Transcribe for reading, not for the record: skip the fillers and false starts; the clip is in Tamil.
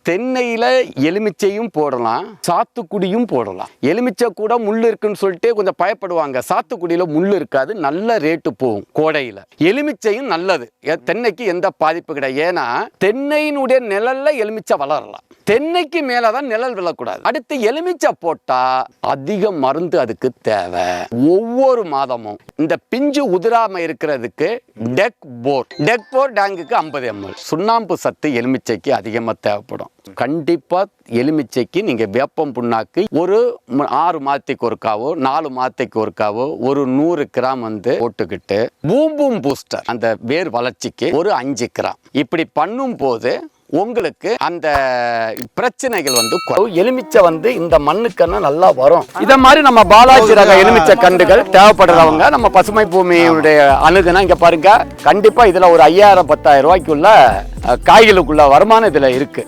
தென்னையில எலுமிச்சையும் போடலாம், சாத்துக்குடியும் போடலாம். எலுமிச்சை கூட முள் இருக்குன்னு சொல்லிட்டு கொஞ்சம் பயப்படுவாங்க. சாத்துக்குடியில முள் இருக்காது, நல்ல ரேட்டு போகும் கோடையில. எலுமிச்சையும் நல்லது, தென்னைக்கு எந்த பாதிப்பு கிடையாது. ஏன்னா தென்னையினுடைய நிழல்ல எலுமிச்சை வளரலாம், தென்னைக்கு மேலதான் நிழல் விழக்கூடாது. அடுத்து எலுமிச்சை போட்டா அதிக மருந்து அதுக்கு தேவை. ஒவ்வொரு மாதமும் இந்த பிஞ்சு உதிராம இருக்கிறதுக்கு டெக் போர் டேங்குக்கு 50 ml சுண்ணாம்பு சத்து எலுமிச்சைக்கு அதிகமா தேவைப்படும். கண்டிப்பா எலுமிச்சைக்கு நீங்க வேப்பம் புண்ணாக்கு ஒரு 6 மாதத்துக்கு ஒருக்காவோ 4 மாதத்துக்கு ஒருக்காவோ ஒரு 100 கிராம் போட்டுக்கிட்டு பூம் பூஸ்டர் அந்த வேர் வளர்ச்சிக்கு ஒரு 5 கிராம் இப்படி பண்ணும் போது உங்களுக்கு அந்த பிரச்சனைகள் எலுமிச்சை இந்த மண்ணுக்கன்னா நல்லா வரும். இத மாதிரி நம்ம பாலாஜி ரக எலுமிச்சை கண்டுகள் தேவைப்படுறவங்க நம்ம பசுமை பூமியுடைய அணுகுனா இங்க பாருங்க, கண்டிப்பா இதுல ஒரு 5000-10,000 ரூபாய்க்குள்ள காய்களுக்குள்ள வருமானம் இதுல இருக்கு.